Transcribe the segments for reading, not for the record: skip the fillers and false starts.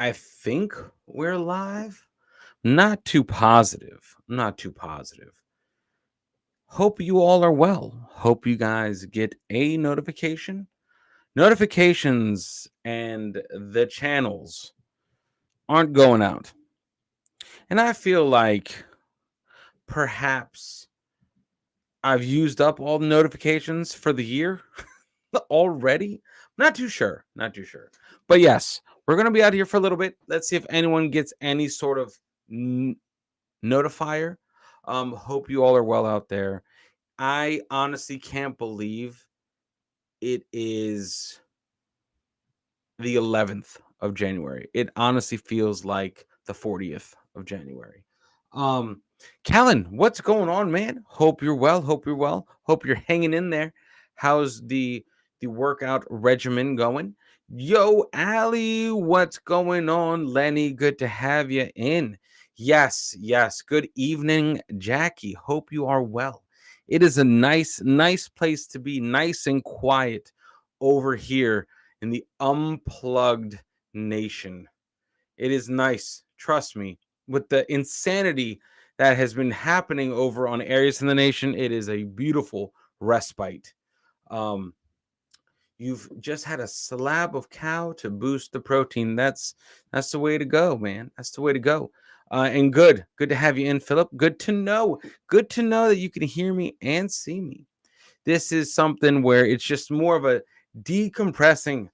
I think we're live. Not too positive. Not too positive. Hope you all are well. Hope you guys get a notification. Notifications and the channels aren't going out. And I feel like perhaps I've used up all the notifications for the year already. Not too sure. Not too sure. But yes, we're going to be out here for a little bit. Let's see if anyone gets any sort of notifier. Hope you all are well out there. I honestly can't believe it is the 11th of January. It honestly feels like the 40th of January. Um, Callan, what's going on, man? Hope you're well. Hope you're well. Hope you're hanging in there. How's the workout regimen going? Yo, Ali, what's going on? Lenny, good to have you in. Yes, yes. Good evening, Jackie. Hope you are well. It is a nice place to be, nice and quiet over here in the unplugged nation. It is nice, trust me, with the insanity that has been happening over on areas in the nation. It is a beautiful respite. Um, you've just had a slab of cow to boost the protein. That's the way to go, man. That's the way to go. And good to have you in, Philip. Good to know that you can hear me and see me. This is something where it's just more of a decompressing.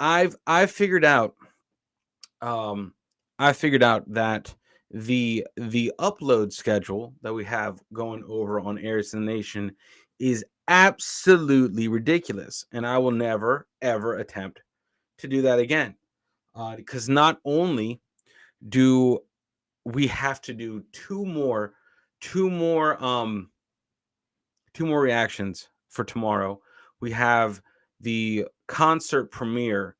I've figured out um I figured out that the upload schedule that we have going over on Airs in the Nation is absolutely ridiculous, and I will never ever attempt to do that again. Because not only do we have to do two more two more reactions for tomorrow, we have the concert premiere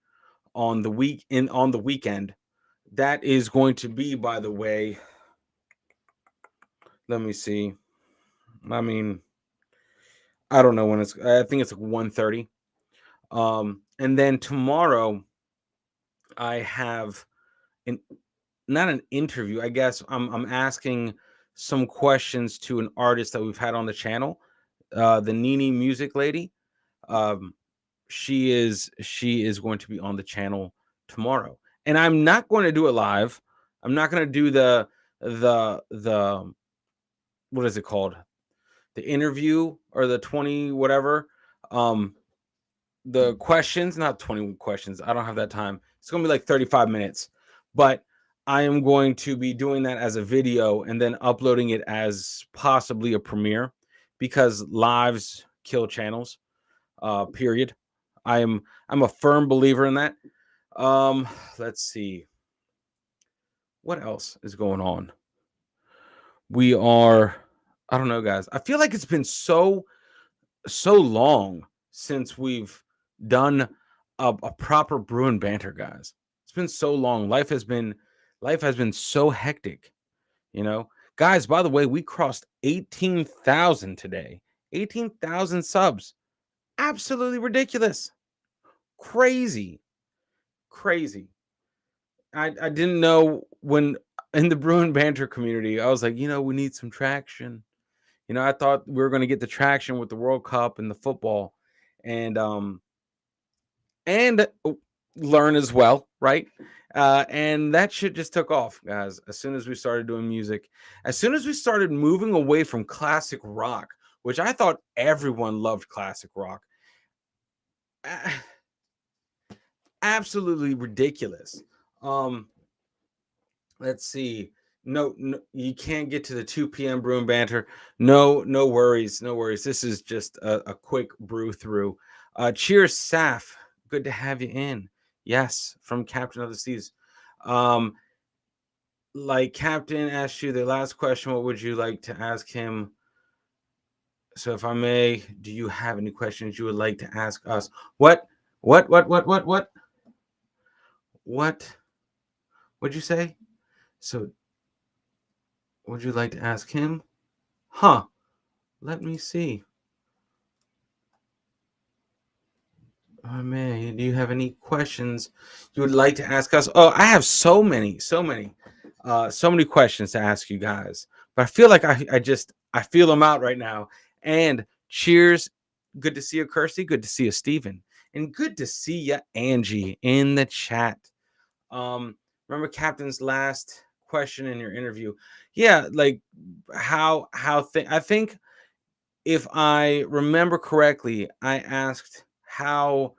on the weekend. That is going to be, by the way, let me see. I mean, I don't know when it's. I think it's like 1:30. And then tomorrow I have an not an interview. I guess I'm asking some questions to an artist that we've had on the channel, the Nini Music Lady. Um, she is going to be on the channel tomorrow, and I'm not going to do it live. I'm not going to do the what is it called, the interview or the 20 whatever, um the questions, not 20 questions. I don't have that time. It's going to be like 35 minutes, but I am going to be doing that as a video and then uploading it as possibly a premiere, because lives kill channels, period. I'm a firm believer in that. um let's see what else is going on. We are, I don't know, guys. I feel like it's been so long since we've done a proper Bruin banter, guys. It's been so long. Life has been so hectic, you know. Guys, by the way, we crossed 18,000 today. 18,000 subs. Absolutely ridiculous. Crazy. Crazy. I didn't know when in the Bruin banter community, I was like, we need some traction. I thought we were going to get the traction with the World Cup and the football, and and learn as well, right? And that shit just took off, guys. As soon as we started doing music, as soon as we started moving away from classic rock, which I thought everyone loved classic rock, a- absolutely ridiculous. Um, let's see. No, you can't get to the 2 p.m. Broom banter. No, no worries, no worries. This is just a quick brew through. Cheers, Saf. Good to have you in. Yes, from Captain of the Seas. Um, like Captain asked you the last question, what would you like to ask him? So, if I may, do you have any questions you would like to ask us? What? What? What? What'd you say? So, would you like to ask him? Huh? Let me see. Oh man, do you have any questions you would like to ask us? Oh, I have so many questions to ask you guys. But I feel like I feel them out right now. And cheers. Good to see you, Kirsty. Good to see you, Steven. And good to see you, Angie, in the chat. Um, Remember Captain's last question in your interview? Yeah, like I think if I remember correctly, I asked how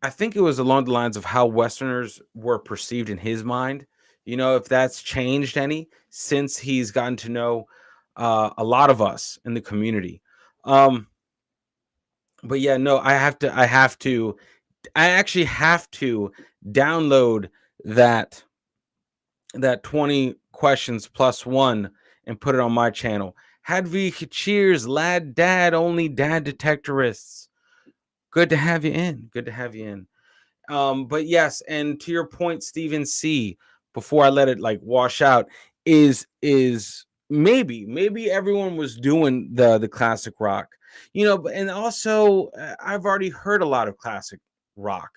I think it was along the lines of how Westerners were perceived in his mind. If that's changed any since he's gotten to know a lot of us in the community. Um, but yeah, no, I actually have to download that 20 questions plus one and put it on my channel. Hadvig, cheers, lad, dad, only dad detectorists. Good to have you in. Good to have you in. But yes, and to your point, Stephen C, before I let it like wash out, is maybe everyone was doing the classic rock, but and also I've already heard a lot of classic rock,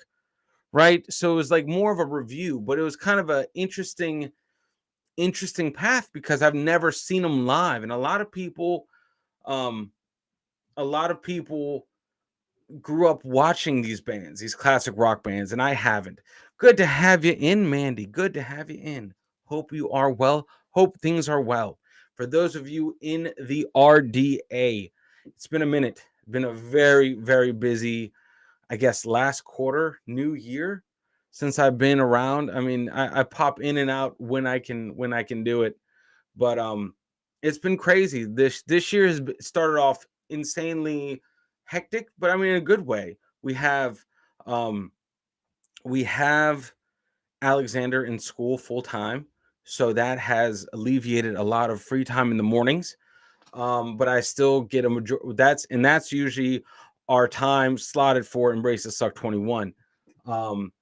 right? So it was like more of a review, but it was kind of a interesting path because I've never seen them live, and um, a lot of people grew up watching these bands, these classic rock bands, and I haven't. Good to have you in, Mandy. Good to have you in. Hope you are well. Hope things are well. For those of you in the RDA, it's been a minute. Been a very, very busy, I guess, last quarter, new year since I've been around. I mean, I pop in and out when I can do it, but it's been crazy. This year has started off insanely hectic, but I mean in a good way. Um we have Alexander in school full time, so that has alleviated a lot of free time in the mornings. But I still get a major that's usually our time slotted for Embrace the Suck 21. Um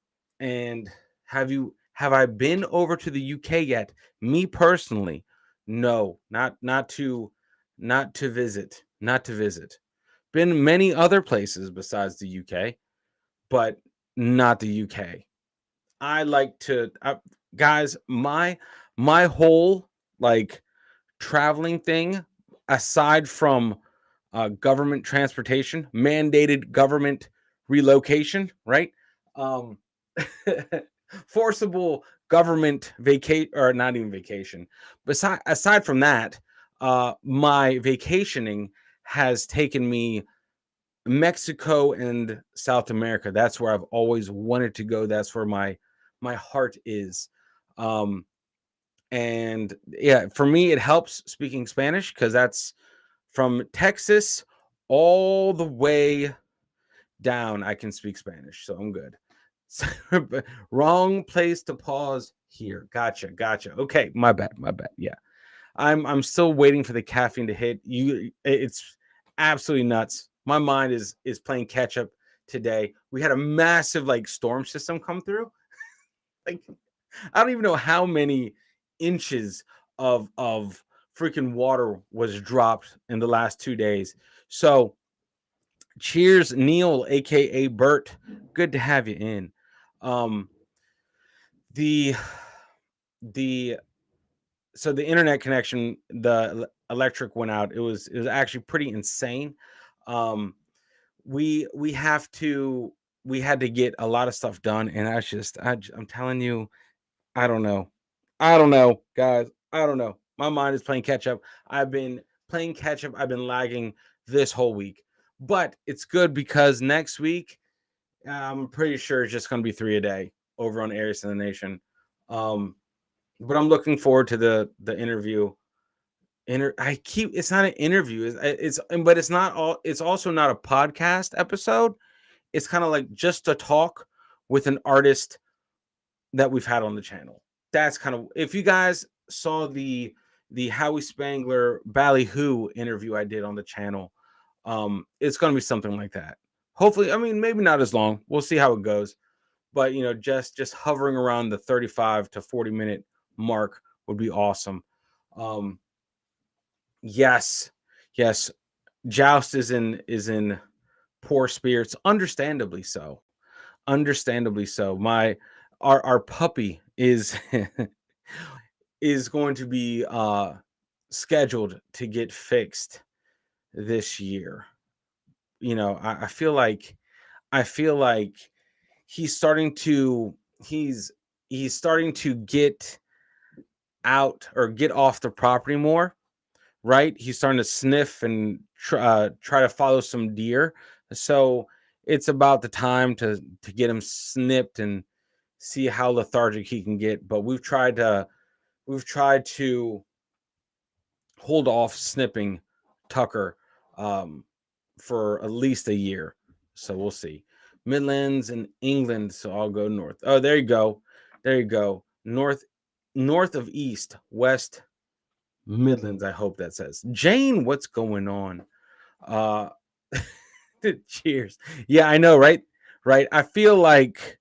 and have I been over to the UK yet? Me personally, no, not to visit, not to visit. Been many other places besides the UK, but not the UK. I like to guys, my whole like traveling thing, aside from government transportation, mandated government relocation, right? Um, Forcible government vacate or not even vacation. Aside from that, my vacationing has taken me Mexico and South America. That's where I've always wanted to go. That's where my heart is. Um, and yeah, for me, it helps speaking Spanish because that's from Texas all the way down. I can speak Spanish, so I'm good. Wrong place to pause here. Gotcha. Okay, my bad. Yeah, I'm still waiting for the caffeine to hit. It's absolutely nuts. My mind is playing catch up today. We had a massive like storm system come through. Like I don't even know how many inches of freaking water was dropped in the last 2 days. So cheers, Neil, aka Bert. Good to have you in. Um, the the so the internet connection, electric went out. It was actually pretty insane. Um, we have to we had to get a lot of stuff done, and I'm telling you, I don't know, guys. I don't know. My mind is playing catch up. I've been playing catch up. I've been lagging this whole week, but it's good because next week I'm pretty sure it's just going to be 3 a day over on Aries in the Nation. Um, but I'm looking forward to the interview. It's not an interview. But it's not all. It's also not a podcast episode. It's kind of like just a talk with an artist that we've had on the channel. That's kind of if you guys saw the Howie Spangler Ballyhoo interview I did on the channel, it's going to be something like that. Hopefully, I mean maybe not as long. We'll see how it goes. But just hovering around the 35 to 40-minute mark would be awesome. Um, yes, yes. Joust is in poor spirits, understandably so. Understandably so. Our puppy is is going to be scheduled to get fixed this year. I feel like he's starting to he's he's starting to get out or get off the property more, right? He's starting to sniff and try to follow some deer. So it's about the time to get him snipped and see how lethargic he can get. But we've tried to hold off snipping Tucker um, for at least a year. So we'll see. Midlands and England, so I'll go north. Oh, there you go. There you go. North of east, west Midlands, I hope that says. Jane, what's going on? Uh cheers. Yeah, I know, right? Right. I feel like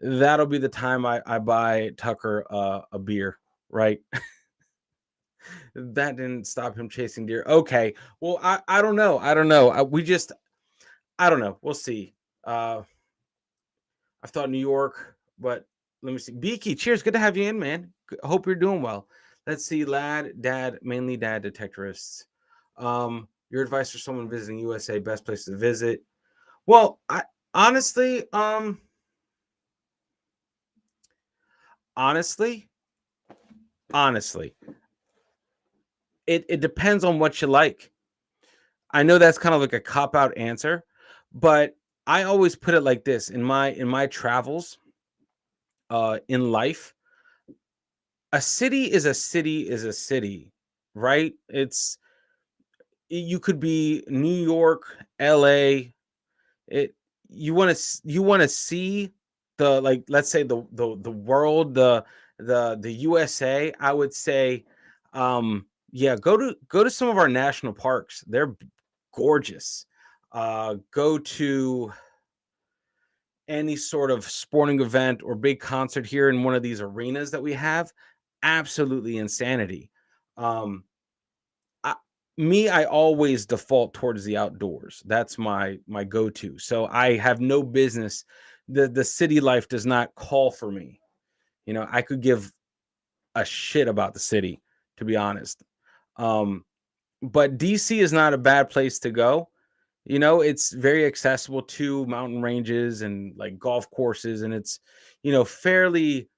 that'll be the time I buy Tucker a beer, right? That didn't stop him chasing deer. Okay. Well, I don't know. I don't know. I don't know. We'll see. Uh I thought New York, but let me see. Beaky, cheers. Good to have you in, man. Hope you're doing well. Let's see. Lad, dad, mainly dad detectorists. Your advice for someone visiting USA, best place to visit. Well, I honestly, honestly, honestly, it depends on what you like. I know that's kind of like a cop out answer, but I always put it like this in my travels in life. A city is a city is a city, right? You could be New York, LA. It you want to see the, like, let's say the world, the USA. I would say yeah, go to some of our national parks. They're gorgeous. Go to any sort of sporting event or big concert here in one of these arenas that we have. Absolutely insanity. Um I, I always default towards the outdoors. That's my go-to. So I have no business. The city life does not call for me. I could give a shit about the city, to be honest. Um, but DC is not a bad place to go. It's very accessible to mountain ranges and like golf courses, and fairly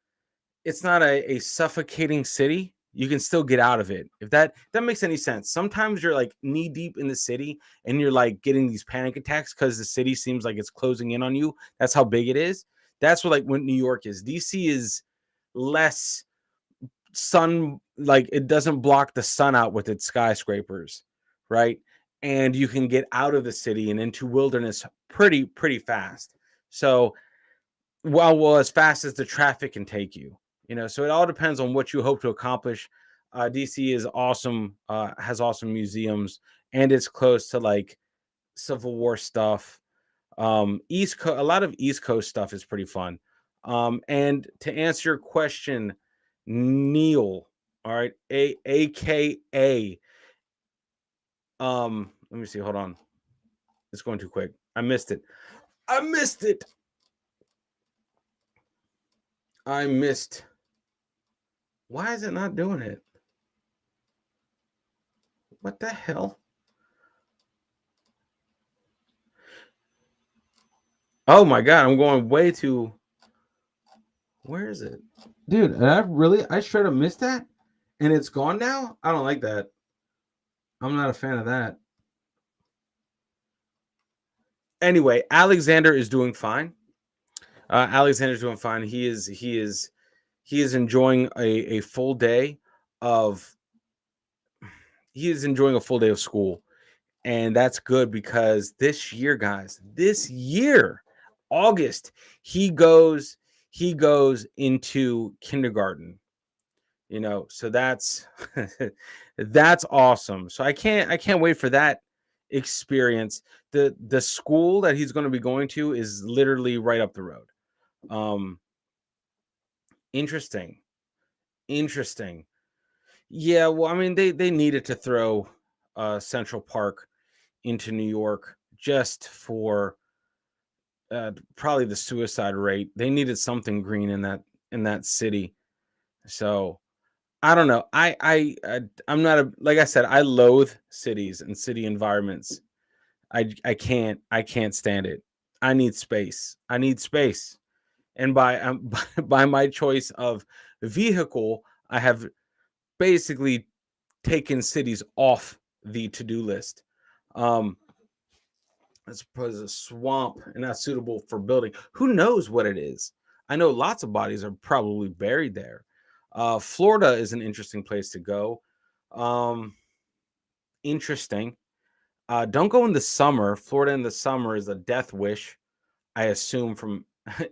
it's not a suffocating city. You can still get out of it. If that makes any sense. Sometimes you're like knee deep in the city and you're like getting these panic attacks because the city seems like it's closing in on you. That's how big it is. That's what, like, when New York is. DC is less sun, like it doesn't block the sun out with its skyscrapers, right? And you can get out of the city and into wilderness pretty fast. So well, as fast as the traffic can take you. So it all depends on what you hope to accomplish. DC is awesome, has awesome museums, and it's close to like Civil War stuff. East Coast, a lot of East Coast stuff is pretty fun. And to answer your question, Neil, all right, AKA, let me see, hold on, it's going too quick. I missed it. I missed it. I missed. Why is it not doing it? What the hell? Oh my god, I'm going way too. Where is it? Dude, I straight up missed that? And it's gone now? I don't like that. I'm not a fan of that. Anyway, Alexander is doing fine. Alexander's doing fine. He is enjoying a full day of he is enjoying a full day of school. And that's good because this year, guys, August, he goes into kindergarten. So that's that's awesome. So I can't wait for that experience. The school that he's going to be going to is literally right up the road. Um Interesting. Interesting. Yeah, well, I mean, they needed to throw Central Park into New York just for probably the suicide rate. They needed something green in that city. So I don't know. I'm not a like I said. I loathe cities and city environments. I can't stand it. I need space. I need space. And by my choice of vehicle, I have basically taken cities off the to-do list. Um, I suppose a swamp and not suitable for building. Who knows what it is? I know lots of bodies are probably buried there. Florida is an interesting place to go. Um, Interesting. Don't go in the summer. Florida in the summer is a death wish, I assume from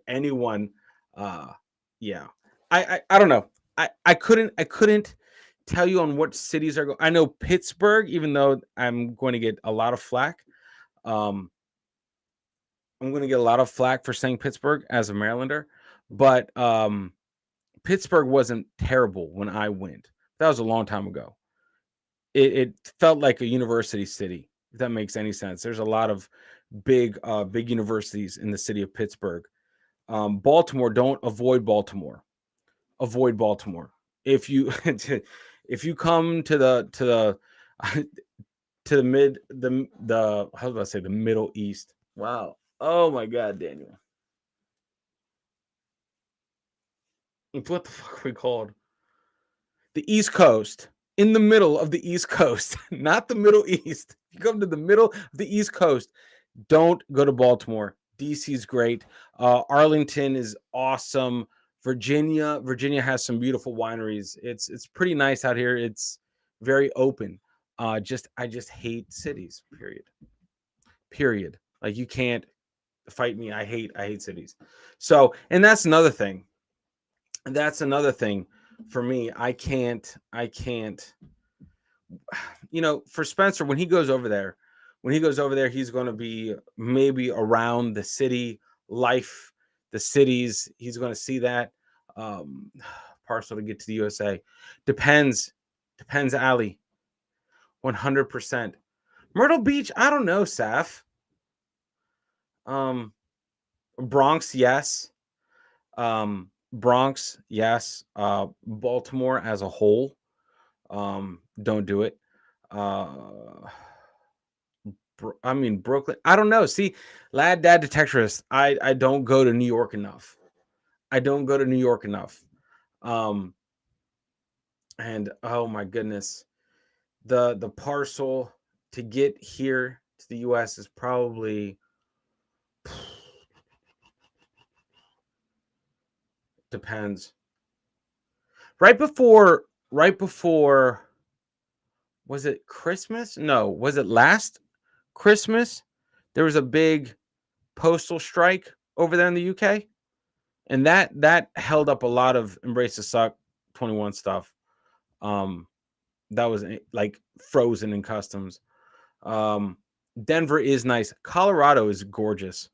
anyone. Uh, yeah, I don't know. I couldn't tell you on what cities are. I know Pittsburgh, even though I'm going to get a lot of flack. Um, I'm going to get a lot of flack for saying Pittsburgh as a Marylander, but Pittsburgh wasn't terrible when I went. That was a long time ago. It felt like a university city, if that makes any sense. There's a lot of big universities in the city of Pittsburgh. Baltimore, don't avoid Baltimore. Avoid Baltimore. If you if you come to the to the mid the how do I say the Middle East? Wow. Oh my God, Daniel. What the fuck are we called? The East Coast. In the middle of the East Coast, not the Middle East. You come to the middle of the East Coast. Don't go to Baltimore. DC is great. Arlington is awesome. Virginia has some beautiful wineries. It's pretty nice out here. It's very open. I just hate cities. Period. Period. Like you can't fight me. I hate cities. So, and that's another thing. That's another thing for me. I can't for Spencer, when he goes over there, he's going to be maybe around the city life, the cities. He's going to see that um, parcel to get to the USA. Depends, Ali. 100%. Myrtle Beach, I don't know, Saf. Um, Bronx, yes. Bronx, yes. Baltimore as a whole, don't do it. Uh, I mean Brooklyn. I don't know. See, lad, dad, detectorist. I don't go to New York enough. I don't go to New York enough. Um, and oh my goodness, the parcel to get here to the U.S. is probably depends. Right before was it Christmas? No, was it last Christmas? There was a big postal strike over there in the UK. And that held up a lot of Embrace the Suck 21 stuff. Um, that was like frozen in customs. Um, Denver is nice. Colorado is gorgeous.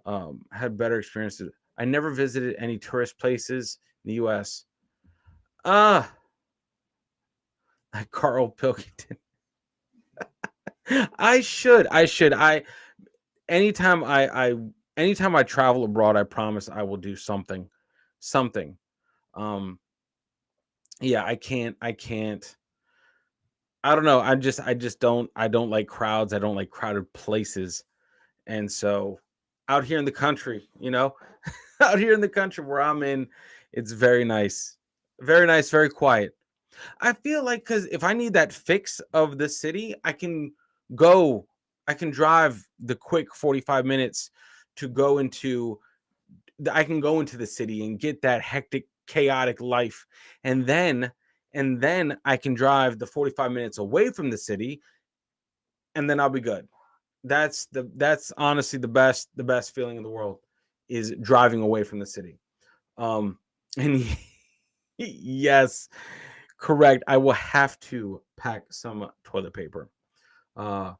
Had better experiences. I never visited any tourist places in the U.S. Ah, like Carl Pilkington. I should. I should. Anytime anytime I travel abroad, I promise I will do something. Something. Um, yeah, I can't. I don't know. I just I don't like crowds. I don't like crowded places. And so out here in the country, out here in the country where I'm in, it's very nice. Very nice, very quiet. I feel like cuz if I need that fix of the city, go I can drive the quick 45 minutes to go into I can go into the city and get that hectic, chaotic life. And then I can drive the 45 minutes away from the city and then I'll be good. That's honestly the best feeling in the world is driving away from the city. And yes, correct. I will have to pack some toilet paper. Uh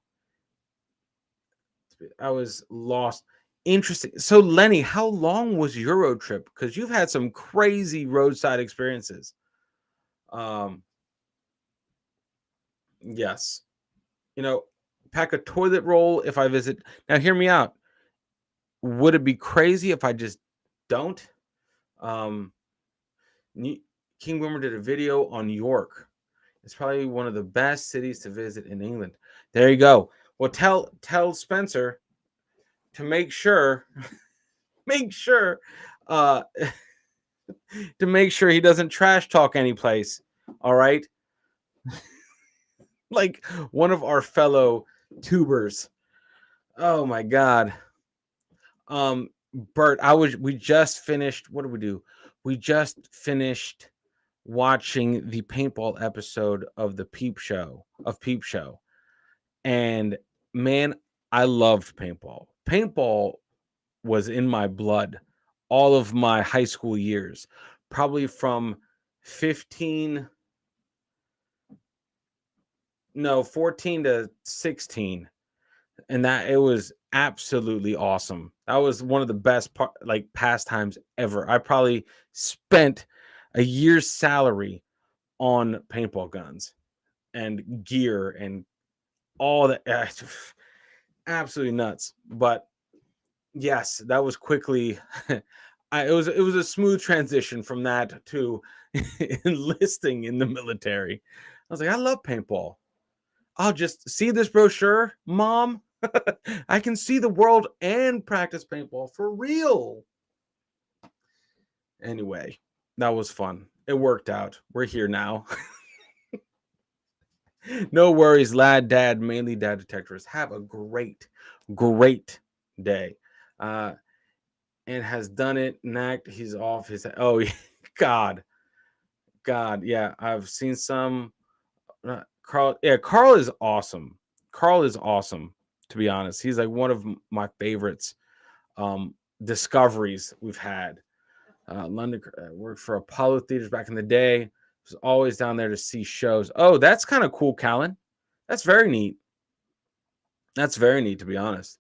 I was lost. Interesting. So, Lenny, how long was your road trip? Because you've had some crazy roadside experiences. Um, yes. You know, pack a toilet roll if I visit. Now, hear me out. Would it be crazy if I just don't? Um, King Boomer did a video on York. It's probably one of the best cities to visit in England. There you go. Well, tell Spencer to make sure make sure uh to make sure he doesn't trash talk any place. All right? Like one of our fellow tubers. Oh my god. Bert, we just finished, what did we do? We just finished watching the paintball episode of Peep Show. And man, I loved paintball. Paintball was in my blood all of my high school years, probably from 15 no 14 to 16, and that it was absolutely awesome. That was one of the best pastimes ever. I probably spent a year's salary on paintball guns and gear and all that. Absolutely nuts. But yes, that was quickly it was a smooth transition from that to enlisting in the military. I was like, I love paintball. I'll just see this brochure, Mom. I can see the world and practice paintball for real. Anyway, that was fun. It worked out. We're here now. No worries, lad, dad, mainly dad detectors. Have a great day. And has done it. Knacked. He's off his. Oh, God. Yeah, I've seen some. Carl. Yeah, Carl is awesome. Carl is awesome. To be honest, he's like one of my favorites. Discoveries we've had. London worked for Apollo Theaters back in the day. Was always down there to see shows. Oh, that's kind of cool, Callan. That's very neat. That's very neat, to be honest.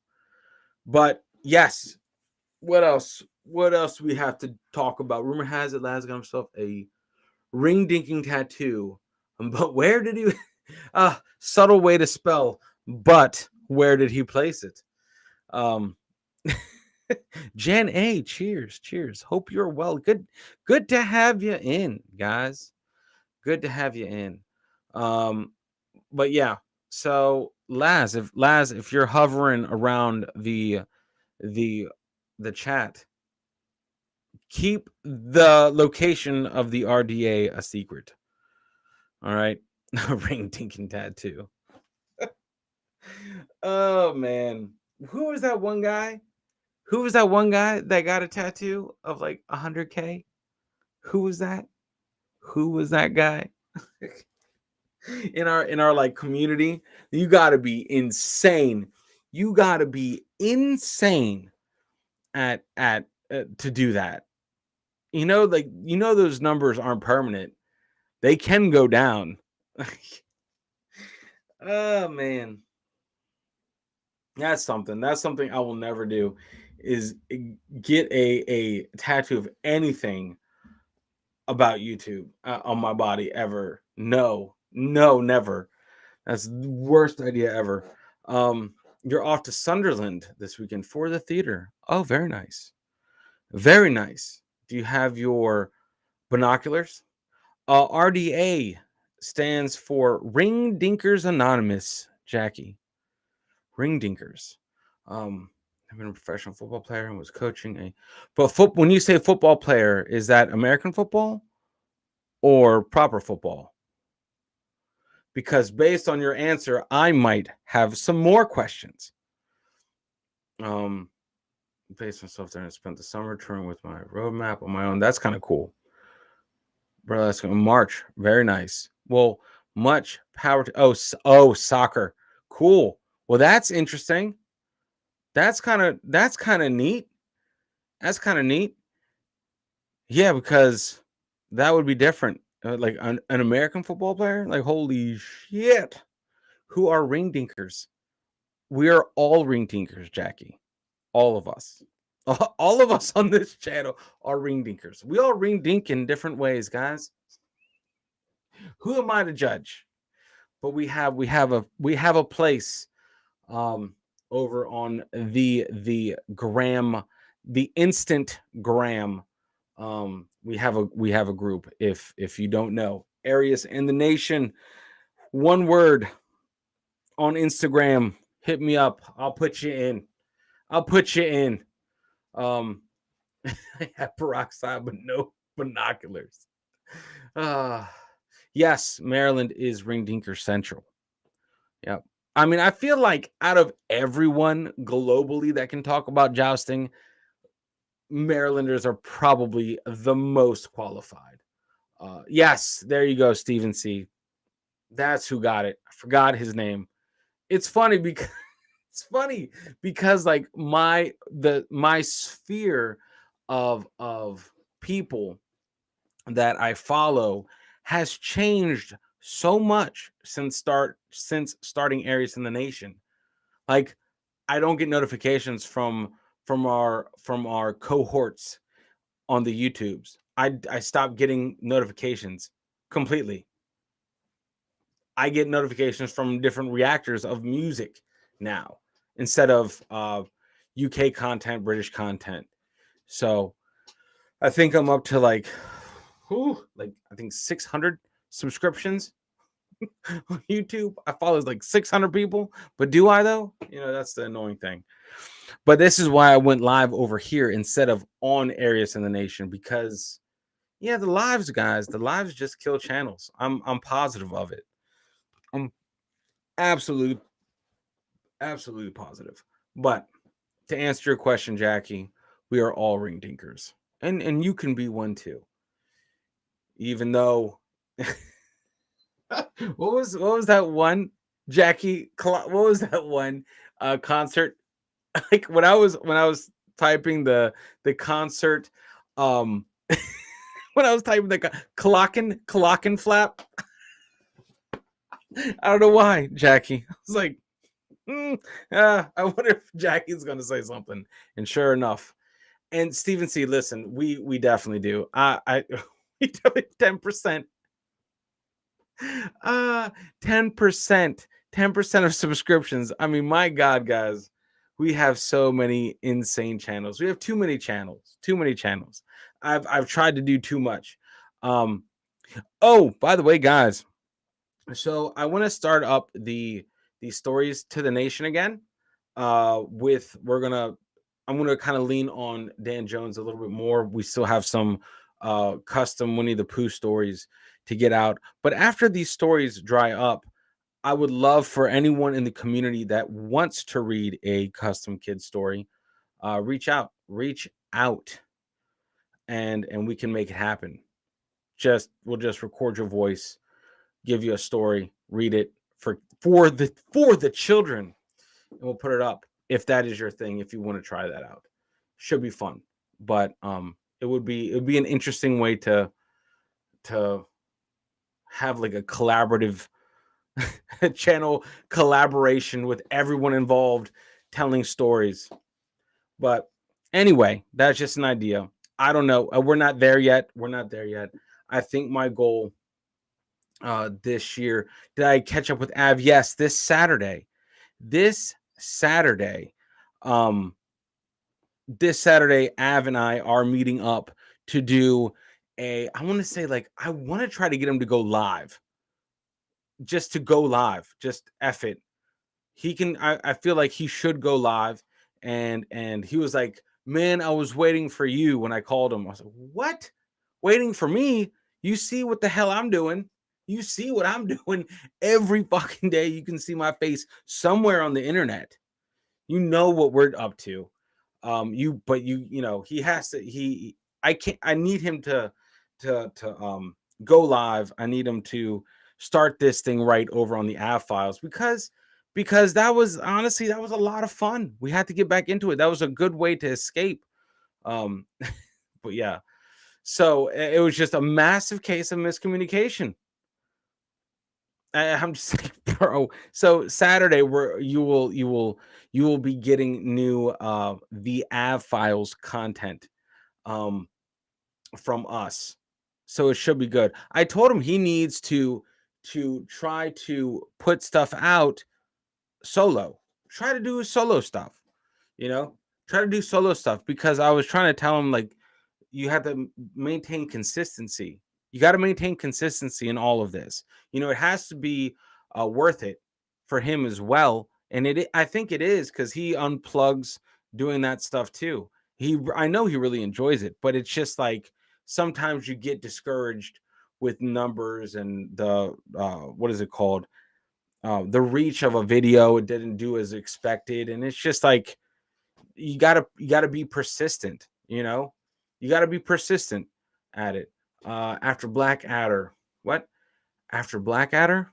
But yes, what else? What else do we have to talk about? Rumor has it Laz got himself a ring dinking tattoo. But where did he subtle way to spell, but where did he place it? Jen A, cheers. Hope you're well. Good to have you in, guys. Good to have you in. But yeah, so Laz, if you're hovering around the chat, keep the location of the RDA a secret. All right. Ring tinking tattoo. Oh man. Who was that one guy? Who was that one guy that got a tattoo of like 100K? Who was that? Who was that guy? in our like community, you got to be insane. You got to be insane at to do that. Those numbers aren't permanent. They can go down. Oh man. That's something I will never do, is get a tattoo of anything about YouTube on my body ever. No, never. That's the worst idea ever. You're off to Sunderland this weekend for the theater. Oh, very nice. Very nice. Do you have your binoculars? RDA stands for Ring Dinkers Anonymous, Jackie. Ring Dinkers. I've been a professional football player and was coaching when you say football player, is that American football or proper football? Because based on your answer, I might have some more questions. Based myself there and spent the summer touring with my roadmap on my own. That's kind of cool. Bro, that's going to March. Very nice. Well, much power to soccer. Cool. Well, that's interesting. That's kind of neat. That's kind of neat. Yeah, because that would be different. Like an American football player, like holy shit. Who are ring dinkers? We are all ring dinkers, Jackie. All of us. All of us on this channel are ring dinkers. We all ring dink in different ways, guys. Who am I to judge? But we have a place um, over on the instant gram. We have a group. If you don't know, Arius and the Nation, one word on Instagram. Hit me up. I'll put you in. I'll put you in. Um, I have peroxide, but no binoculars. Uh, yes, Maryland is Ring Dinker Central. Yep. I mean, I feel like out of everyone globally that can talk about jousting, Marylanders are probably the most qualified. Yes, there you go, Stephen C. That's who got it. I forgot his name. It's funny because like my sphere of people that I follow has changed so much since starting Aries in the Nation. Like I don't get notifications from our cohorts on the YouTubes. I stopped getting notifications completely. I get notifications from different reactors of music now instead of UK content, British content. So I think I'm up to like I think 600 subscriptions on YouTube. I follow like 600 people, but do I though? That's the annoying thing. But this is why I went live over here instead of on Arius in the Nation because yeah, the lives just kill channels. I'm positive of it. I'm absolutely positive. But to answer your question, Jackie, we are all ring dinkers. And you can be one too. Even though what was that one, Jackie? What was that one concert? Like when I was typing the concert, um, when I was typing the clocken flap. I don't know why, Jackie. I was like, I wonder if Jackie's gonna say something. And sure enough, and Stephen C. Listen, we definitely do. I we do it 10%. 10%, 10% of subscriptions. I mean, my God, guys, we have so many insane channels. We have too many channels. Too many channels. I've tried to do too much. Oh, by the way, guys, so I want to start up the stories to the nation again. With I'm gonna kind of lean on Dan Jones a little bit more. We still have some custom Winnie the Pooh stories to get out, but after these stories dry up, I would love for anyone in the community that wants to read a custom kid story, reach out, and we can make it happen. We'll just record your voice, give you a story, read it for the children, and we'll put it up if that is your thing. If you want to try that out, should be fun. But it would be an interesting way to have like a collaborative channel collaboration with everyone involved telling stories. But anyway, that's just an idea. I don't know. We're not there yet. I think my goal this year. Did I catch up with Av? Yes, this Saturday. This Saturday, um, Av and I are meeting up to do I want to say like I want to try to get him to go live. Just to go live. Just F it. He can I feel like he should go live. And he was like, man, I was waiting for you when I called him. I was like, what? Waiting for me? You see what the hell I'm doing? You see what I'm doing every fucking day. You can see my face somewhere on the internet. You know what we're up to. He has to, I need him to go live. I need him to start this thing right over on the Av Files because that was honestly, that was a lot of fun. We had to get back into it. That was a good way to escape. Um, but yeah, so it was just a massive case of miscommunication. I'm just like, bro. So Saturday, where you will be getting new the Av Files content from us. So it should be good. I told him he needs to try to put stuff out solo. try to do solo stuff, you know, try to do solo stuff because I was trying to tell him like you have to maintain consistency. You got to maintain consistency in all of this. It has to be worth it for him as well. And I think it is because he unplugs doing that stuff too. I know he really enjoys it, but it's just like sometimes you get discouraged with numbers and the what is it called? The reach of a video. It didn't do as expected, and it's just like you gotta be persistent. You gotta be persistent at it. After Blackadder, what? After Blackadder?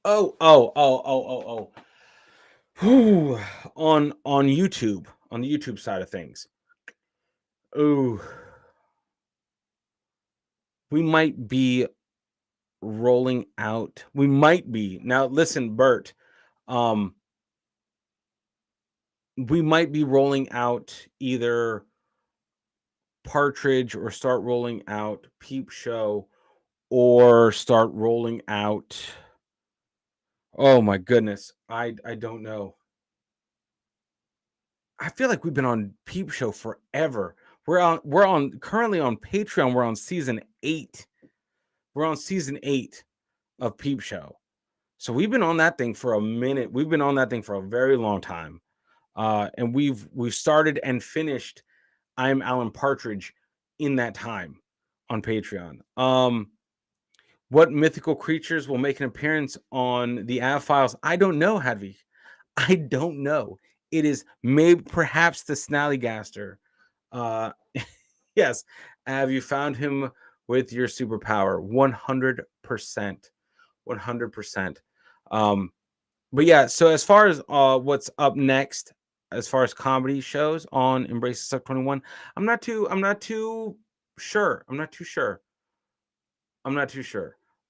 Oh. Whew. On YouTube, on the YouTube side of things. Oh, we might be rolling out. We might be now. Listen, Bert. Um, we might be rolling out either Partridge or start rolling out Peep Show or start rolling out. Oh my goodness. I don't know. I feel like we've been on Peep Show forever. We're on currently on Patreon. We're on season 8. We're on season 8 of Peep Show. So we've been on that thing for a minute. We've been on that thing for a very long time. And we've started and finished I'm Alan Partridge in that time on Patreon. What mythical creatures will make an appearance on the Av Files? I don't know, Hadvig. I don't know. It is maybe perhaps the Snallygaster. Uh, yes. Have you found him with your superpower? 100%. 100%. But yeah, so as far as what's up next, as far as comedy shows on Embrace the Suck 21, I'm not too sure. I'm not too sure.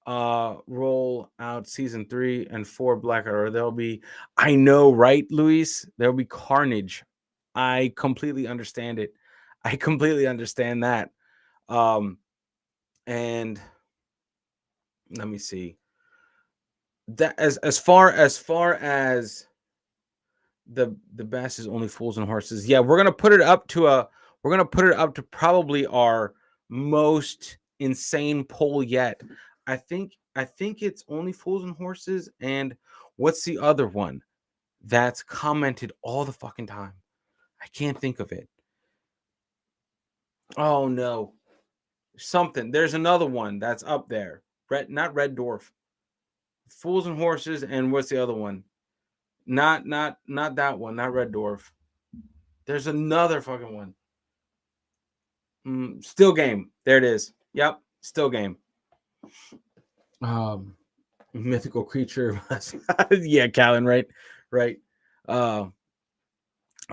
Roll out season 3 and 4 Blackadder. There'll be, I know, right, Luis? There'll be carnage. I completely understand it. I completely understand that. And let me see. That as far as the best is only fools and horses. Yeah, we're gonna put it up to probably our most insane poll yet. I think it's only fools and horses, and what's the other one that's commented all the fucking time? I can't think of it. Oh no. Something. There's another one that's up there. Not Red Dwarf. Fools and horses, and what's the other one? Not that one, not Red Dwarf. There's another fucking one. Still game. There it is. Yep, still game. Um, mythical creature. Yeah, Callan, right, right. Uh,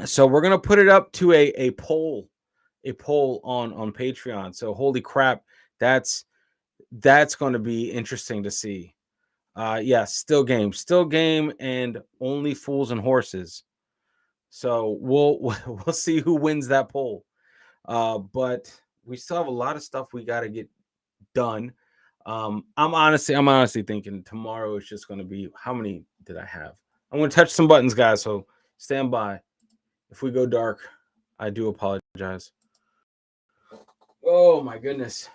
so we're gonna put it up to a poll, on Patreon. So holy crap, that's going to be interesting to see. Yeah, still game, and only fools and horses. So we'll see who wins that poll. But we still have a lot of stuff we got to get done. I'm honestly thinking tomorrow is just going to be, how many did I have? I'm going to touch some buttons, guys. So stand by. If we go dark, I do apologize. Oh my goodness.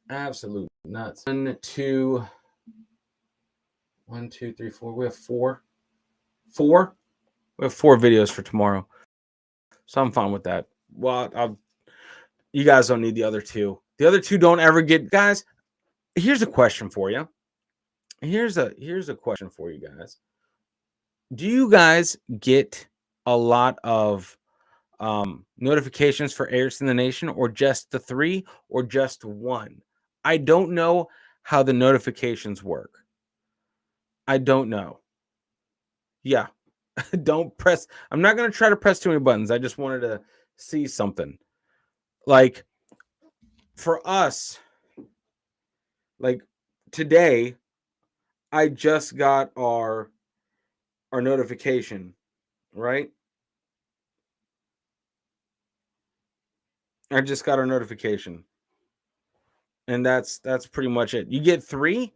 Absolute nuts. 1, 2, 3, 4. We have 4. We have 4 videos for tomorrow. So I'm fine with that. Well, you guys don't need the other 2. The other 2 don't ever get, guys. Here's a question for you. Here's a question for you guys. Do you guys get a lot of notifications for Heirs in the Nation, or just the 3, or just 1? I don't know how the notifications work. I don't know. Yeah. Don't press. I'm not going to try to press too many buttons. I just wanted to see something. Like for us, like today, I just got our notification, right? I just got our notification. And that's pretty much it. You get 3?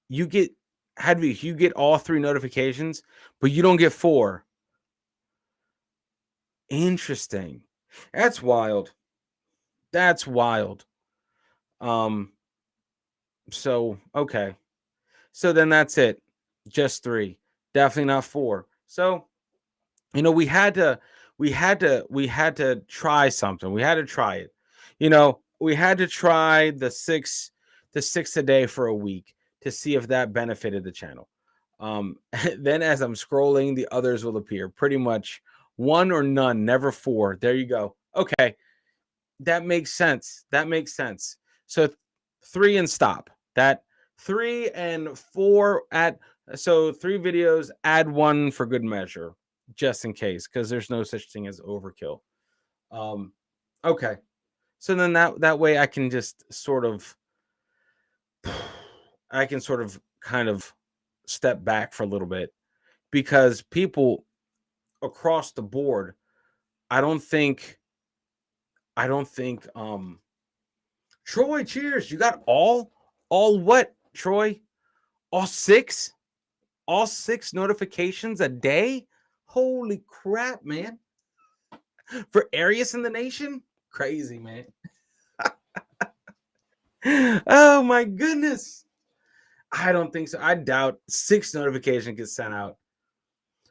You get Hadvig, you get all 3 notifications, but you don't get 4. Interesting. That's wild. That's wild. Um, so okay. So then that's it. Just 3. Definitely not 4. So, we had to try something. We had to try it. We had to try the 6 a day for a week to see if that benefited the channel. Then as I'm scrolling, the others will appear. Pretty much 1 or none, never 4. There you go. Okay, that makes sense. That makes sense. So 3 and stop. That 3 and 4 at so 3 videos, add 1 for good measure, just in case, because there's no such thing as overkill. Um, okay. So then that way I can sort of kind of step back for a little bit because people across the board, I don't think Troy, cheers. You got all what, Troy? All 6? All 6 notifications a day? Holy crap, man. For Arius in the nation? Crazy, man. Oh my goodness. I don't think so. I doubt 6 notifications get sent out.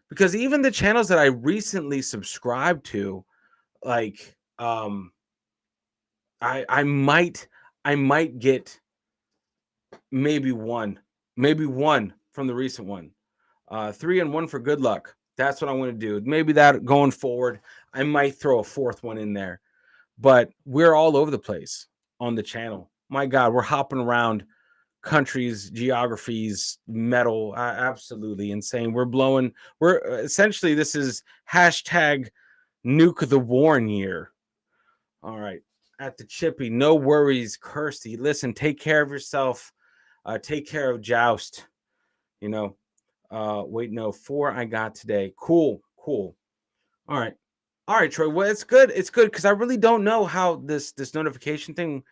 Because even the channels that I recently subscribed to, like I might get maybe one from the recent one. 3 and 1 for good luck. That's what I want to do. Maybe that going forward, I might throw a 4th one in there. But we're all over the place on the channel. My God, we're hopping around countries, geographies, metal, absolutely insane. We're essentially, this is hashtag nuke the Warren year. All right. At the Chippy, no worries, Kirsty. Listen, take care of yourself. Take care of Joust. You know, wait, no, 4 I got today. Cool. All right. All right, Troy. Well, it's good. It's good because I really don't know how this notification thing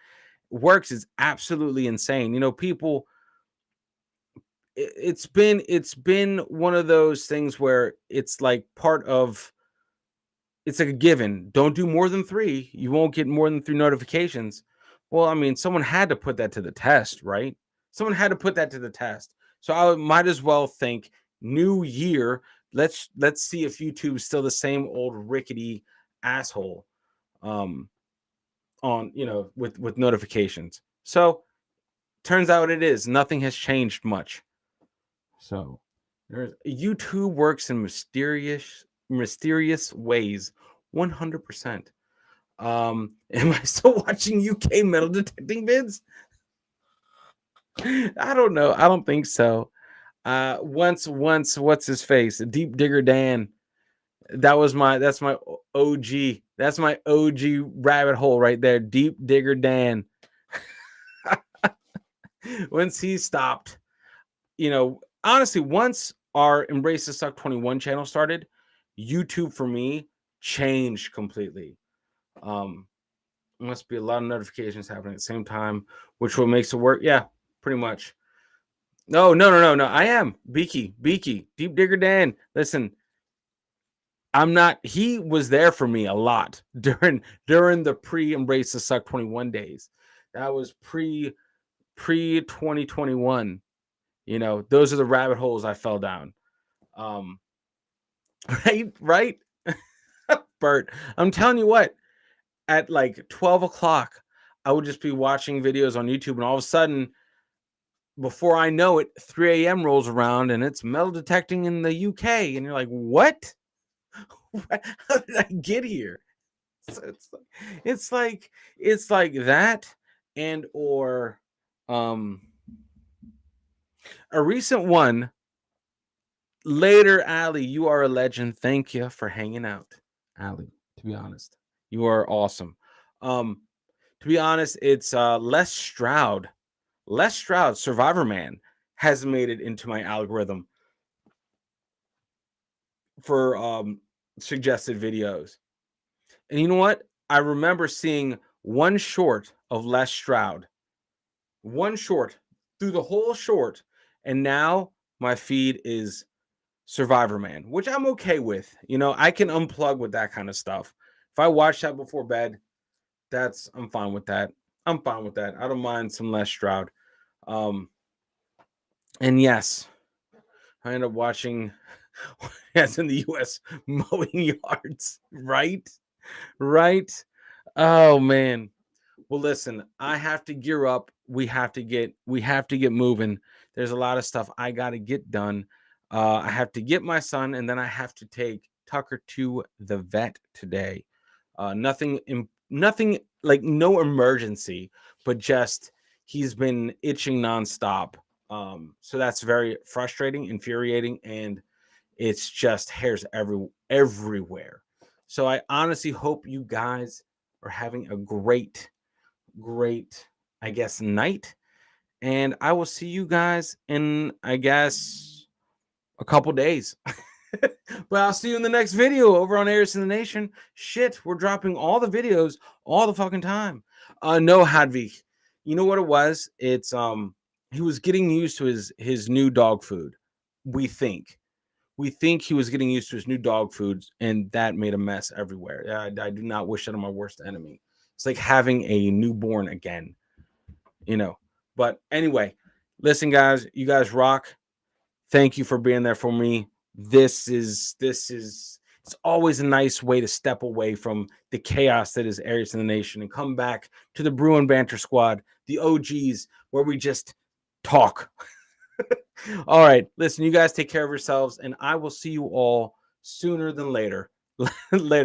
works. Is absolutely insane. People. It's been one of those things where it's like part of. It's like a given. Don't do more than 3. You won't get more than 3 notifications. Well, I mean, someone had to put that to the test, right? Someone had to put that to the test. So I might as well think new year. Let's see if YouTube's still the same old rickety asshole on with notifications. So turns out it is. Nothing has changed much. So YouTube works in mysterious ways. 100%. Am I still watching UK metal detecting vids? I don't know. I don't think so. Once, what's his face? Deep Digger Dan. That's my OG. That's my OG rabbit hole right there. Deep Digger Dan. Once he stopped, honestly, once our Embrace the Suck 21 channel started, YouTube for me changed completely. Must be a lot of notifications happening at the same time, which will makes it work. Yeah, pretty much. No. I am Beaky, Deep Digger Dan. Listen, I'm not. He was there for me a lot during the pre-Embrace the Suck 21 days. That was pre 2021. Those are the rabbit holes I fell down. Right. Bert, I'm telling you what. At like 12 o'clock, I would just be watching videos on YouTube, and all of a sudden, before I know it, 3 a.m. rolls around and it's metal detecting in the UK. And you're like, what? How did I get here? So it's like that, and or a recent one. Later, Ali, you are a legend. Thank you for hanging out, Ali. To be honest, you are awesome. To be honest, it's Les Stroud. Les Stroud, Survivor Man, has made it into my algorithm for suggested videos. And you know what? I remember seeing one short of Les Stroud, one short through the whole short, And now my feed is Survivor Man, which I'm okay with. You know, I can unplug with that kind of stuff. If I watch that before bed, I'm fine with that. I'm fine with that. I don't mind some Les Stroud. Um, and yes, I end up watching as in the US mowing yards, right? Right? Oh man. Well, listen, I have to gear up. We have to get moving. There's a lot of stuff I got to get done. I have to get my son, and then I have to take Tucker to the vet today. Nothing like no emergency, but just he's been itching nonstop. So that's very frustrating, infuriating, and it's just hairs everywhere. So I honestly hope you guys are having a great, I guess, night. And I will see you guys in, I guess, a couple days. But I'll see you in the next video over on Airs in the Nation. Shit, we're dropping all the videos all the fucking time. No, Hadvik. You know what it was? It's he was getting used to his new dog food. We think. We think he was getting used to his new dog foods, and that made a mess everywhere. I do not wish that on my worst enemy. It's like having a newborn again, you know. But anyway, listen, guys, you guys rock. Thank you for being there for me. It's always a nice way to step away from the chaos that is Aries in the Nation and come back to the Bruin Banter Squad, the OGs, where we just talk. All right, listen, you guys take care of yourselves, and I will see you all sooner than later. Later.